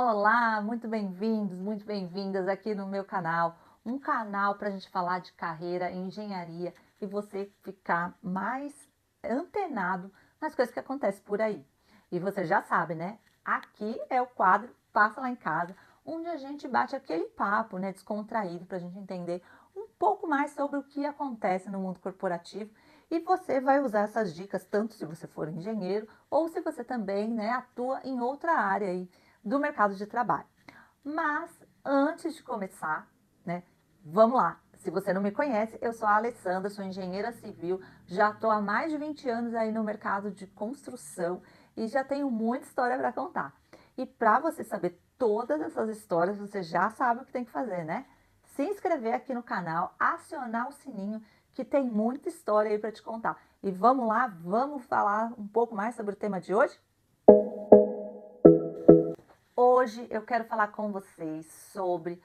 Olá, muito bem-vindos, muito bem-vindas aqui no meu canal. Um canal para a gente falar de carreira em engenharia e você ficar mais antenado nas coisas que acontecem por aí. E você já sabe, né? Aqui é o quadro Passa Lá em Casa, onde a gente bate aquele papo, né, descontraído para a gente entender um pouco mais sobre o que acontece no mundo corporativo. E você vai usar essas dicas tanto se você for engenheiro ou se você também, né, atua em outra área aí do mercado de trabalho. Mas antes de começar, né, vamos lá. Se você não me conhece, eu sou a Alessandra, sou engenheira civil, já estou há mais de 20 anos aí no mercado de construção e já tenho muita história para contar. E para você saber todas essas histórias, você já sabe o que tem que fazer, né? Se inscrever aqui no canal, acionar o sininho, que tem muita história aí para te contar. E vamos lá, vamos falar um pouco mais sobre o tema de hoje? Hoje eu quero falar com vocês sobre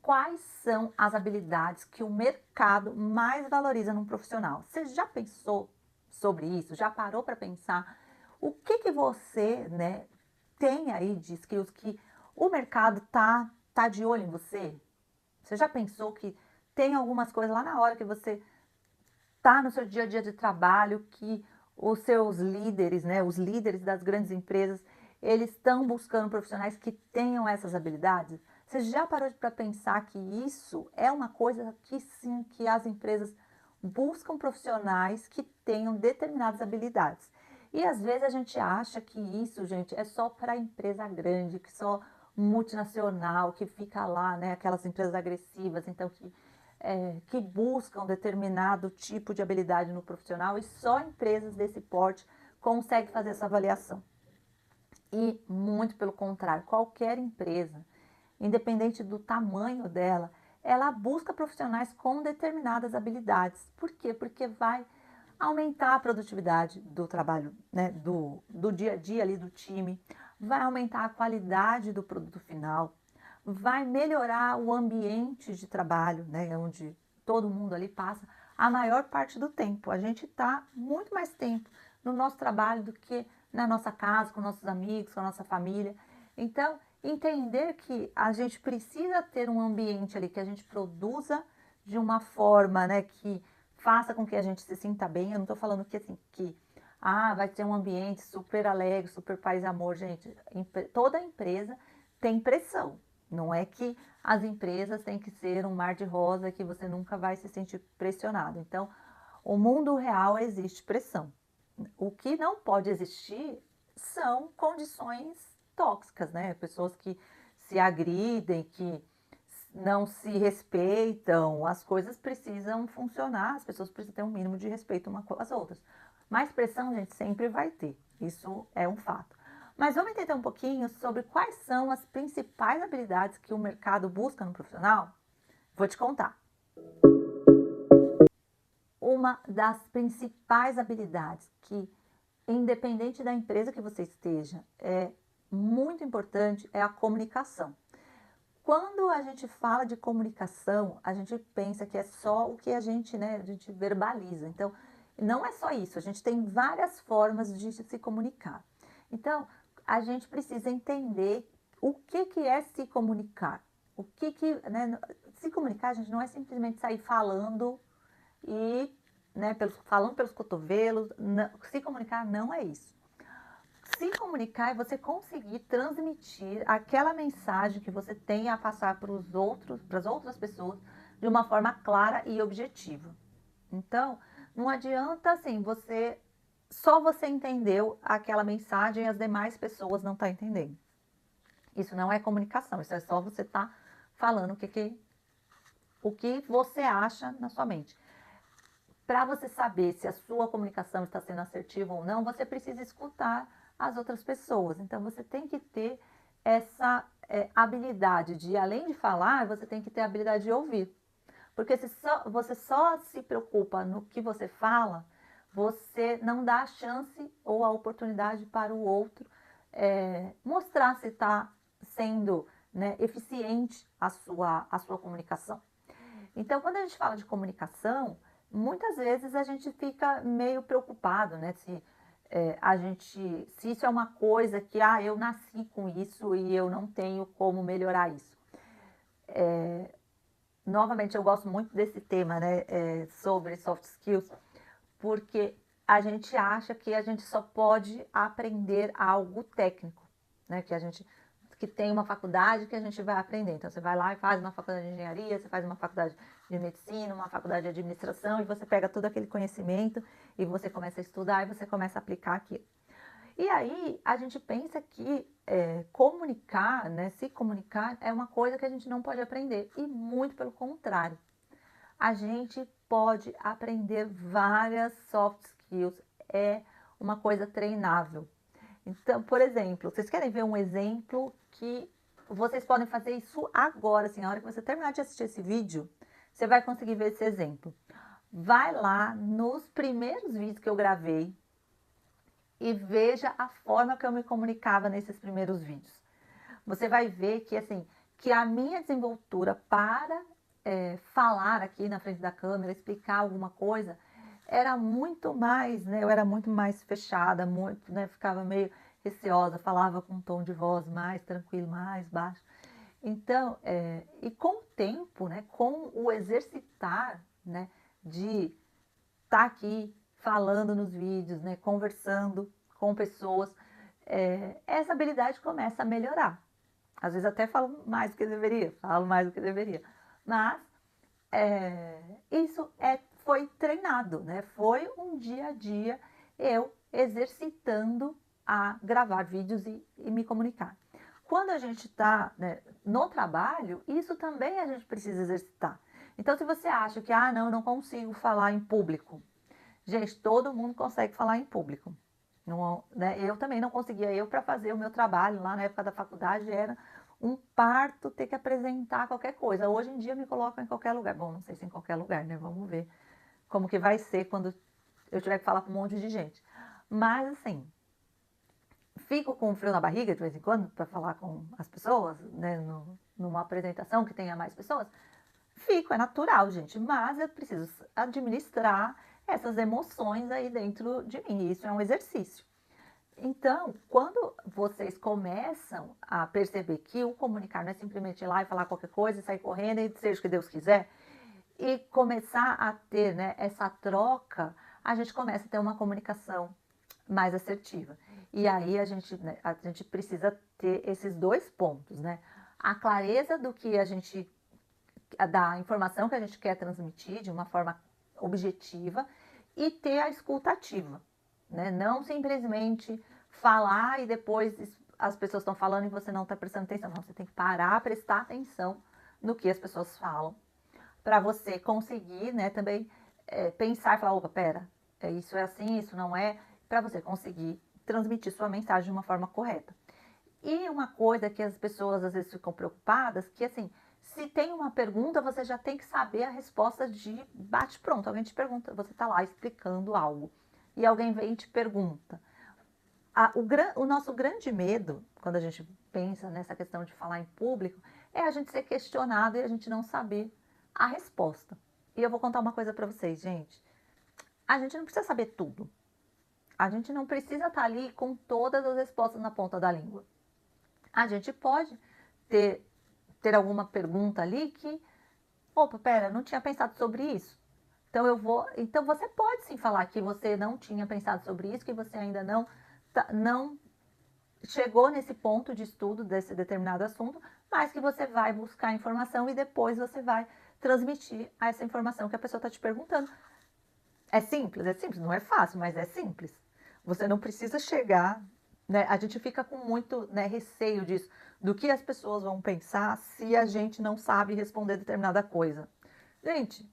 quais são as habilidades que o mercado mais valoriza num profissional. Você já pensou sobre isso? Já parou para pensar o que você, né, tem aí de skills que o mercado tá de olho em você? Você já pensou que tem algumas coisas lá na hora que você tá no seu dia a dia de trabalho que os seus líderes, né, os líderes das grandes empresas, eles estão buscando profissionais que tenham essas habilidades? Você já parou para pensar que isso é uma coisa que sim, que as empresas buscam profissionais que tenham determinadas habilidades. E às vezes a gente acha que isso, gente, é só para empresa grande, que só multinacional, que fica lá, né, aquelas empresas agressivas, então que buscam determinado tipo de habilidade no profissional e só empresas desse porte conseguem fazer essa avaliação. E muito pelo contrário, qualquer empresa, independente do tamanho dela, ela busca profissionais com determinadas habilidades. Por quê? Porque vai aumentar a produtividade do trabalho, né, do dia a dia ali do time, vai aumentar a qualidade do produto final, vai melhorar o ambiente de trabalho, né, onde todo mundo ali passa a maior parte do tempo. A gente está muito mais tempo no nosso trabalho do que na nossa casa, com nossos amigos, com a nossa família. Então, entender que a gente precisa ter um ambiente ali que a gente produza de uma forma, né, que faça com que a gente se sinta bem. Eu não estou falando que assim, vai ter um ambiente super alegre, super paz e amor, gente. Toda empresa tem pressão. Não é que as empresas têm que ser um mar de rosa que você nunca vai se sentir pressionado. Então, o mundo real existe pressão. O que não pode existir são condições tóxicas, né? Pessoas que se agridem, que não se respeitam, as coisas precisam funcionar, as pessoas precisam ter um mínimo de respeito umas com as outras. Mas pressão, gente, sempre vai ter, isso é um fato. Mas vamos entender um pouquinho sobre quais são as principais habilidades que o mercado busca no profissional? Vou te contar. Uma das principais habilidades que, independente da empresa que você esteja, é muito importante é a comunicação. Quando a gente fala de comunicação, a gente pensa que é só o que a gente, né, a gente verbaliza. Então, não é só isso, a gente tem várias formas de se comunicar. Então, a gente precisa entender o que é se comunicar. Né, se comunicar, a gente não é simplesmente sair falando e, né, falando pelos cotovelos. Não, se comunicar não é isso. Se comunicar é você conseguir transmitir aquela mensagem que você tem a passar para as outras pessoas de uma forma clara e objetiva. Então, não adianta assim, só você entendeu aquela mensagem e as demais pessoas não estão entendendo. Isso não é comunicação, isso é só você estar falando o que você acha na sua mente. Para você saber se a sua comunicação está sendo assertiva ou não, você precisa escutar as outras pessoas. Então, você tem que ter essa habilidade de, além de falar, você tem que ter a habilidade de ouvir. Porque se você só se preocupa no que você fala, você não dá a chance ou a oportunidade para o outro mostrar se está sendo, né, eficiente a sua comunicação. Então, quando a gente fala de comunicação, muitas vezes a gente fica meio preocupado, né? se isso é uma coisa que, eu nasci com isso e eu não tenho como melhorar isso. Novamente, eu gosto muito desse tema, né, sobre soft skills, porque a gente acha que a gente só pode aprender algo técnico, né, que tem uma faculdade que a gente vai aprender. Então, você vai lá e faz uma faculdade de engenharia, você faz uma faculdade de medicina, uma faculdade de administração, e você pega todo aquele conhecimento e você começa a estudar e você começa a aplicar aquilo. E aí a gente pensa que comunicar, né, se comunicar é uma coisa que a gente não pode aprender. E muito pelo contrário. A gente pode aprender várias soft skills. É uma coisa treinável. Então, por exemplo, vocês querem ver um exemplo que vocês podem fazer isso agora, assim, na hora que você terminar de assistir esse vídeo, você vai conseguir ver esse exemplo. Vai lá nos primeiros vídeos que eu gravei e veja a forma que eu me comunicava nesses primeiros vídeos. Você vai ver que, assim, que a minha desenvoltura para falar aqui na frente da câmera, explicar alguma coisa, era muito mais, né? Eu era muito mais fechada, muito, né? Ficava meio receosa, falava com um tom de voz mais tranquilo, mais baixo. Então, e com o tempo, né? Com o exercitar, né? De estar aqui falando nos vídeos, né? Conversando com pessoas, essa habilidade começa a melhorar. Às vezes até falo mais do que deveria, mas isso foi treinado, né? Foi um dia a dia eu exercitando a gravar vídeos e me comunicar. Quando a gente está, né, no trabalho, isso também a gente precisa exercitar. Então, se você acha que, não, eu não consigo falar em público. Gente, todo mundo consegue falar em público. Não, né? Eu também não conseguia. Para fazer o meu trabalho lá na época da faculdade, era um parto ter que apresentar qualquer coisa. Hoje em dia me colocam em qualquer lugar. Bom, não sei se em qualquer lugar, né? Vamos ver como que vai ser quando eu tiver que falar com um monte de gente. Mas, assim, fico com frio na barriga de vez em quando para falar com as pessoas, né? Numa apresentação que tenha mais pessoas. Fico, é natural, gente. Mas eu preciso administrar essas emoções aí dentro de mim. Isso é um exercício. Então, quando vocês começam a perceber que o comunicar não é simplesmente ir lá e falar qualquer coisa, sair correndo e seja o que Deus quiser, e começar a ter, né, essa troca, a gente começa a ter uma comunicação mais assertiva. E aí né, a gente precisa ter esses dois pontos, né? A clareza do que da informação que a gente quer transmitir de uma forma objetiva e ter a escuta ativa, né? Não simplesmente falar e depois as pessoas estão falando e você não está prestando atenção. Não, você tem que parar, prestar atenção no que as pessoas falam para você conseguir, né, também pensar e falar, opa, pera, isso é assim, isso não é, para você conseguir transmitir sua mensagem de uma forma correta. E uma coisa que as pessoas às vezes ficam preocupadas, que assim, se tem uma pergunta, você já tem que saber a resposta de bate-pronto. Alguém te pergunta, você está lá explicando algo, e alguém vem e te pergunta. O nosso grande medo, quando a gente pensa nessa questão de falar em público, é a gente ser questionado e a gente não saber a resposta. E eu vou contar uma coisa para vocês, gente. A gente não precisa saber tudo. A gente não precisa estar ali com todas as respostas na ponta da língua. A gente pode ter alguma pergunta ali que, opa, pera, não tinha pensado sobre isso. Então você pode sim falar que você não tinha pensado sobre isso, que você ainda não chegou nesse ponto de estudo desse determinado assunto, mas que você vai buscar informação e depois você vai transmitir essa informação que a pessoa está te perguntando. É simples, não é fácil, mas é simples. Você não precisa chegar, né? A gente fica com muito, né, receio disso, do que as pessoas vão pensar se a gente não sabe responder determinada coisa. Gente,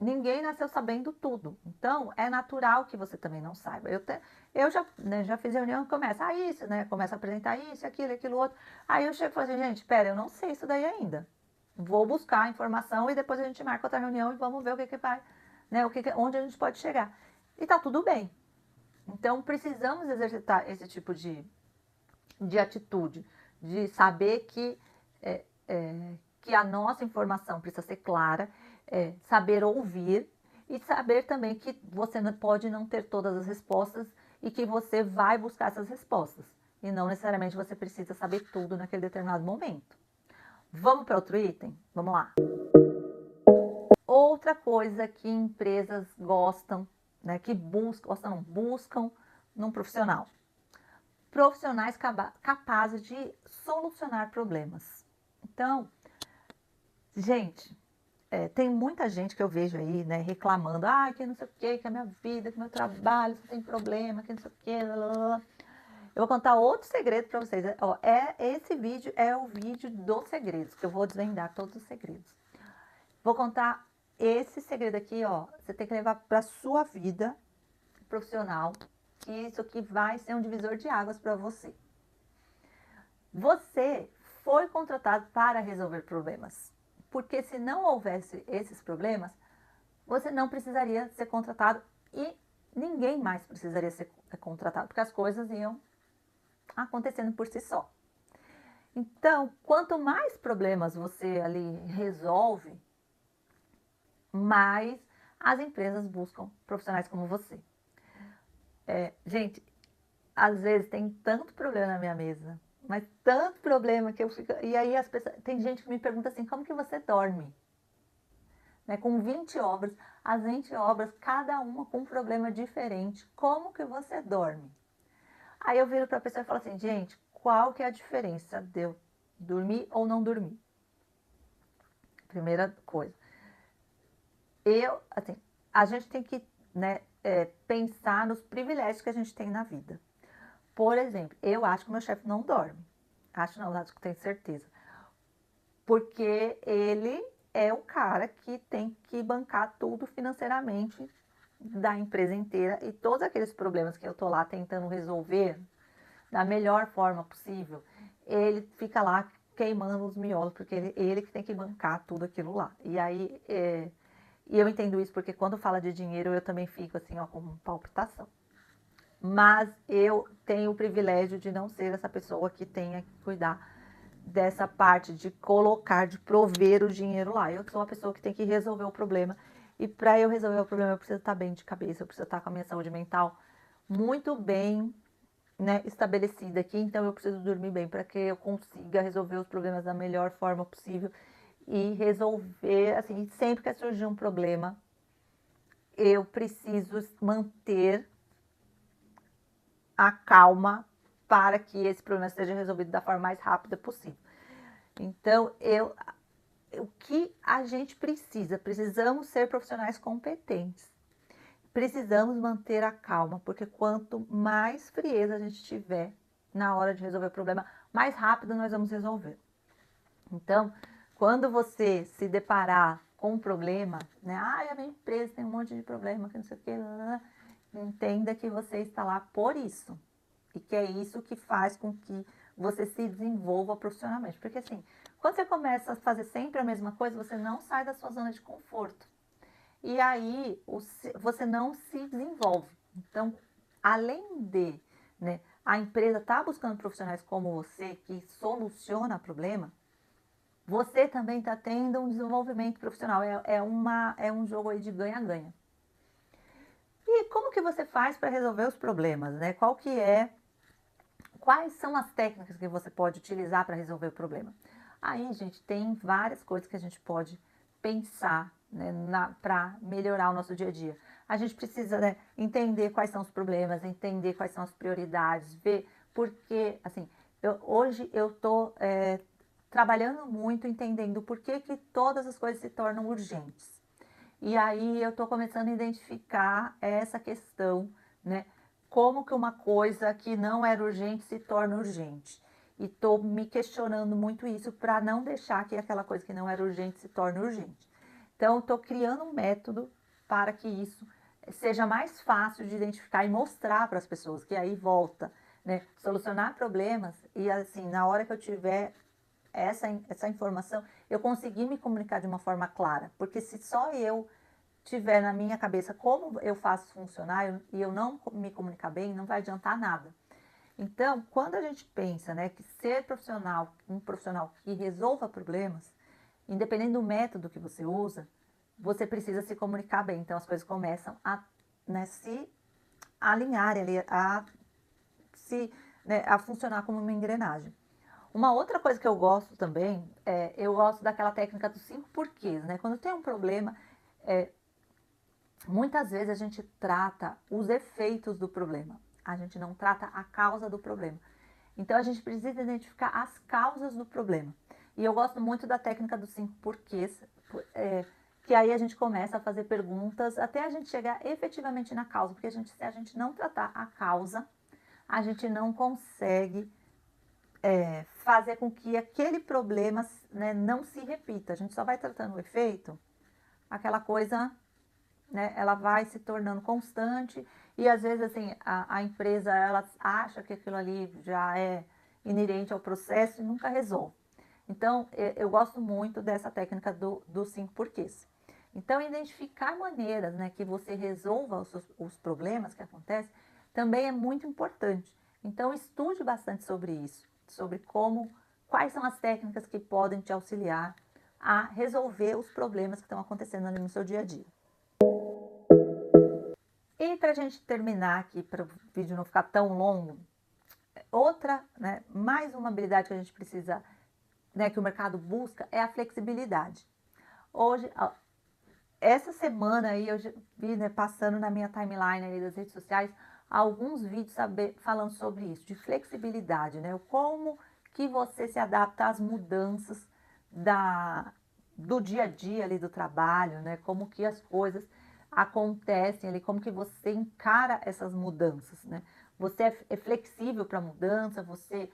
ninguém nasceu sabendo tudo. Então, é natural que você também não saiba. Eu já, né, já fiz reunião que começa, isso, né? Começa a apresentar isso, aquilo outro. Aí eu chego e falo assim, gente, pera, eu não sei isso daí ainda. Vou buscar a informação e depois a gente marca outra reunião e vamos ver o que vai, né? Onde a gente pode chegar. E tá tudo bem. Então, precisamos exercitar esse tipo de atitude, de saber que a nossa informação precisa ser clara, saber ouvir e saber também que você pode não ter todas as respostas e que você vai buscar essas respostas. E não necessariamente você precisa saber tudo naquele determinado momento. Vamos para outro item? Vamos lá. Outra coisa que empresas gostam, né, que buscam num profissional. Profissionais capazes de solucionar problemas. Então, gente, tem muita gente que eu vejo aí, né, reclamando, que não sei o que a minha vida, que meu trabalho só tem problema, que não sei o que, Eu vou contar outro segredo para vocês. Esse vídeo é o vídeo dos segredos, que eu vou desvendar todos os segredos. Vou contar esse segredo aqui, você tem que levar para sua vida profissional, que isso aqui vai ser um divisor de águas para você. Você foi contratado para resolver problemas, porque se não houvesse esses problemas, você não precisaria ser contratado e ninguém mais precisaria ser contratado, porque as coisas iam acontecendo por si só. Então, quanto mais problemas você ali resolve, mais as empresas buscam profissionais como você. Gente, às vezes tem tanto problema na minha mesa, mas tanto problema que eu fico... E aí as pessoas... Tem gente que me pergunta assim, como que você dorme? Né, com 20 obras, as 20 obras, cada uma com um problema diferente. Como que você dorme? Aí eu viro para a pessoa e falo assim, gente, qual que é a diferença de eu dormir ou não dormir? Primeira coisa. Assim, a gente tem que, né, pensar nos privilégios que a gente tem na vida. Por exemplo, eu acho que o meu chefe não dorme. Acho que tenho certeza. Porque ele é o cara que tem que bancar tudo financeiramente da empresa inteira e todos aqueles problemas que eu tô lá tentando resolver da melhor forma possível, ele fica lá queimando os miolos, porque ele que tem que bancar tudo aquilo lá. E aí, e eu entendo isso porque quando fala de dinheiro eu também fico assim, com palpitação. Mas eu tenho o privilégio de não ser essa pessoa que tenha que cuidar dessa parte de colocar, de prover o dinheiro lá. Eu sou uma pessoa que tem que resolver o problema. E para eu resolver o problema, eu preciso estar bem de cabeça, eu preciso estar com a minha saúde mental muito bem, né, estabelecida aqui. Então eu preciso dormir bem para que eu consiga resolver os problemas da melhor forma possível e resolver, assim, sempre que surgir um problema, eu preciso manter a calma para que esse problema seja resolvido da forma mais rápida possível. Então, o que a gente precisa? Precisamos ser profissionais competentes. Precisamos manter a calma, porque quanto mais frieza a gente tiver na hora de resolver o problema, mais rápido nós vamos resolver. Então, quando você se deparar com um problema, né? A minha empresa tem um monte de problema, que não sei o que, entenda que você está lá por isso. E que é isso que faz com que você se desenvolva profissionalmente. Porque assim, quando você começa a fazer sempre a mesma coisa, você não sai da sua zona de conforto. E aí você não se desenvolve. Então, além de, né, a empresa estar buscando profissionais como você, que soluciona problema, você também está tendo um desenvolvimento profissional. É um jogo aí de ganha-ganha. E como que você faz para resolver os problemas, né? Quais são as técnicas que você pode utilizar para resolver o problema? Aí, gente, tem várias coisas que a gente pode pensar, né, para melhorar o nosso dia a dia. A gente precisa, né, entender quais são os problemas, entender quais são as prioridades, ver porque, assim, hoje eu estou trabalhando muito, entendendo por que todas as coisas se tornam urgentes. E aí eu estou começando a identificar essa questão, né? Como que uma coisa que não era urgente se torna urgente. E estou me questionando muito isso para não deixar que aquela coisa que não era urgente se torne urgente. Então, estou criando um método para que isso seja mais fácil de identificar e mostrar para as pessoas, que aí volta, né? Solucionar problemas e assim, na hora que eu tiver essa informação, eu conseguir me comunicar de uma forma clara. Porque se só eu tiver na minha cabeça como eu faço funcionar e eu não me comunicar bem, não vai adiantar nada. Então, quando a gente pensa, né, que ser profissional, um profissional que resolva problemas, independente do método que você usa, você precisa se comunicar bem. Então, as coisas começam a, né, se alinharem ali, a funcionar como uma engrenagem. Uma outra coisa que eu gosto também, eu gosto daquela técnica dos 5 porquês, né? Quando tem um problema, muitas vezes a gente trata os efeitos do problema, a gente não trata a causa do problema. Então a gente precisa identificar as causas do problema. E eu gosto muito da técnica dos 5 porquês, que aí a gente começa a fazer perguntas até a gente chegar efetivamente na causa, porque se a gente não tratar a causa, a gente não consegue fazer com que aquele problema, né, não se repita. A gente só vai tratando o efeito, aquela coisa, né, ela vai se tornando constante e às vezes assim a empresa ela acha que aquilo ali já é inerente ao processo e nunca resolve. Então eu gosto muito dessa técnica dos 5 porquês. Então identificar maneiras, né, que você resolva os problemas que acontecem também é muito importante. Então estude bastante sobre isso, sobre quais são as técnicas que podem te auxiliar a resolver os problemas que estão acontecendo ali no seu dia a dia. E para a gente terminar aqui, para o vídeo não ficar tão longo, outra, né, mais uma habilidade que a gente precisa, né, que o mercado busca é a flexibilidade. Hoje, essa semana aí eu vi, né, passando na minha timeline ali das redes sociais alguns vídeos falando sobre isso, de flexibilidade, né, como que você se adapta às mudanças do dia a dia ali do trabalho, né, como que as coisas acontecem ali, como que você encara essas mudanças, né? Você é flexível para a mudança, você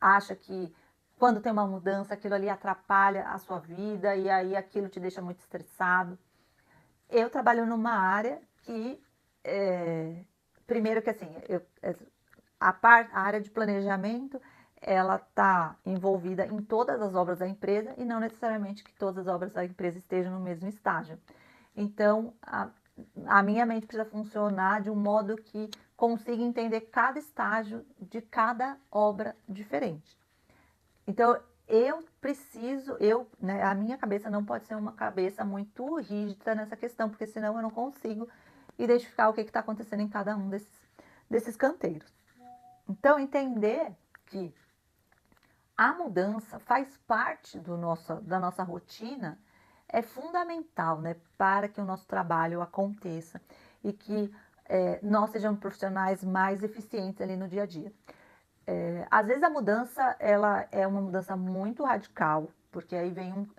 acha que quando tem uma mudança, aquilo ali atrapalha a sua vida e aí aquilo te deixa muito estressado. Eu trabalho numa área que, primeiro que assim, a área de planejamento, ela está envolvida em todas as obras da empresa e não necessariamente que todas as obras da empresa estejam no mesmo estágio. Então, a minha mente precisa funcionar de um modo que consiga entender cada estágio de cada obra diferente. Então, né, a minha cabeça não pode ser uma cabeça muito rígida nessa questão, porque senão eu não consigo identificar o que está acontecendo em cada um desses canteiros. Então, entender que a mudança faz parte da nossa rotina é fundamental, né, para que o nosso trabalho aconteça e que nós sejamos profissionais mais eficientes ali no dia a dia. Às vezes a mudança ela é uma mudança muito radical, porque aí vem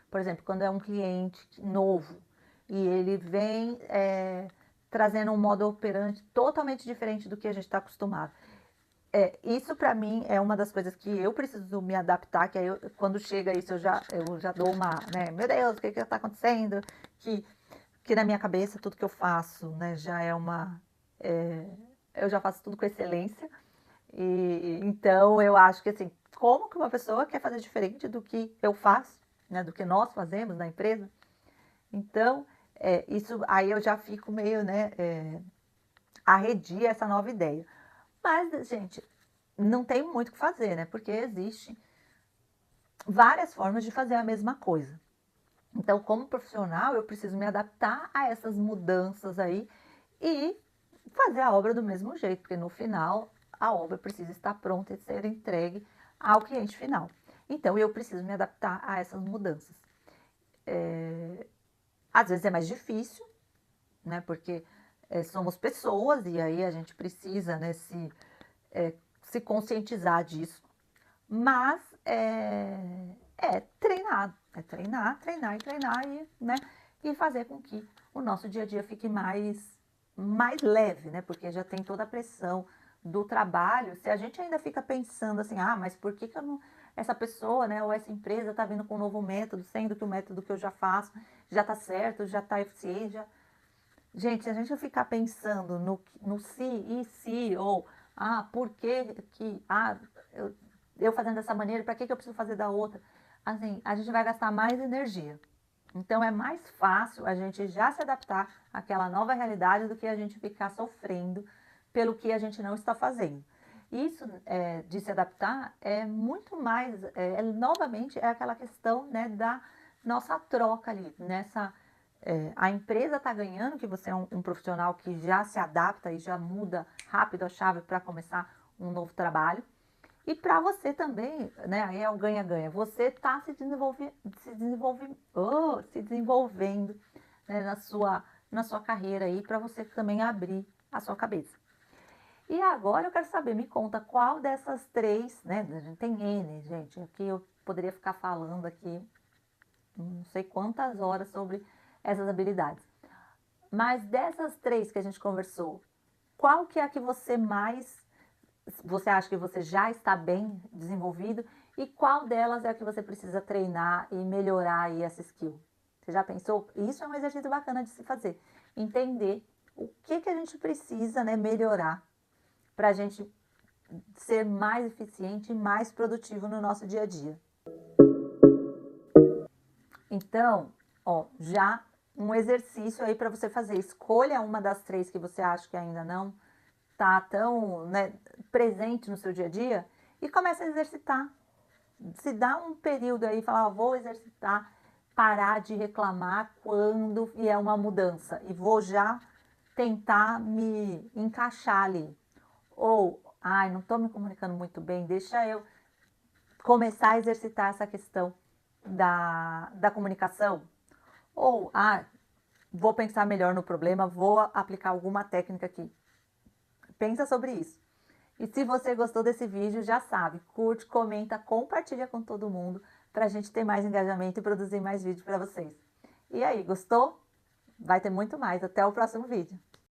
por exemplo, quando é um cliente novo e ele vem trazendo um modo operante totalmente diferente do que a gente está acostumado. Isso para mim é uma das coisas que eu preciso me adaptar, que aí quando chega isso eu já dou uma, né, meu Deus, o que está acontecendo? Que na minha cabeça tudo que eu faço, né, já é eu já faço tudo com excelência. E então eu acho que assim, como que uma pessoa quer fazer diferente do que eu faço, né, do que nós fazemos na empresa? Então, isso aí eu já fico meio, né, arredia essa nova ideia. Mas, gente, não tem muito o que fazer, né? Porque existem várias formas de fazer a mesma coisa. Então, como profissional, eu preciso me adaptar a essas mudanças aí e fazer a obra do mesmo jeito, porque no final a obra precisa estar pronta e ser entregue ao cliente final. Então, eu preciso me adaptar a essas mudanças. Às vezes é mais difícil, né? Porque somos pessoas e aí a gente precisa, né, se conscientizar disso. Mas treinar, treinar e treinar e, né, e fazer com que o nosso dia a dia fique mais leve, né? Porque já tem toda a pressão do trabalho. Se a gente ainda fica pensando assim, mas por que eu não, essa pessoa, né, ou essa empresa está vindo com um novo método, sendo que o método que eu já faço já está certo, já está eficiente, Gente, se a gente ficar pensando no se e se, ou por que eu fazendo dessa maneira, para que eu preciso fazer da outra? Assim, a gente vai gastar mais energia. Então é mais fácil a gente já se adaptar àquela nova realidade do que a gente ficar sofrendo pelo que a gente não está fazendo. Isso de se adaptar é muito mais, novamente, é aquela questão, né, da nossa troca ali, a empresa está ganhando, que você é um profissional que já se adapta e já muda rápido a chave para começar um novo trabalho. E para você também, né? Aí é o ganha-ganha. Você está se desenvolvendo, né, na sua carreira aí, para você também abrir a sua cabeça. E agora eu quero saber, me conta qual dessas três, né? A gente tem N, gente. Aqui eu poderia ficar falando aqui não sei quantas horas sobre essas habilidades. Mas dessas três que a gente conversou, qual que é a que você acha que você já está bem desenvolvido e qual delas é a que você precisa treinar e melhorar aí essa skill? Você já pensou? Isso é um exercício bacana de se fazer. Entender o que a gente precisa, né, melhorar para a gente ser mais eficiente e mais produtivo no nosso dia a dia. Então, ó, já um exercício aí para você fazer. Escolha uma das três que você acha que ainda não está tão, né, presente no seu dia a dia e comece a exercitar. Se dá um período aí, falar, vou exercitar, parar de reclamar quando vier uma mudança e vou já tentar me encaixar ali. Ou, ai, não estou me comunicando muito bem, deixa eu começar a exercitar essa questão da comunicação. Ou, vou pensar melhor no problema, vou aplicar alguma técnica aqui. Pensa sobre isso. E se você gostou desse vídeo, já sabe, curte, comenta, compartilha com todo mundo para a gente ter mais engajamento e produzir mais vídeos para vocês. E aí, gostou? Vai ter muito mais. Até o próximo vídeo.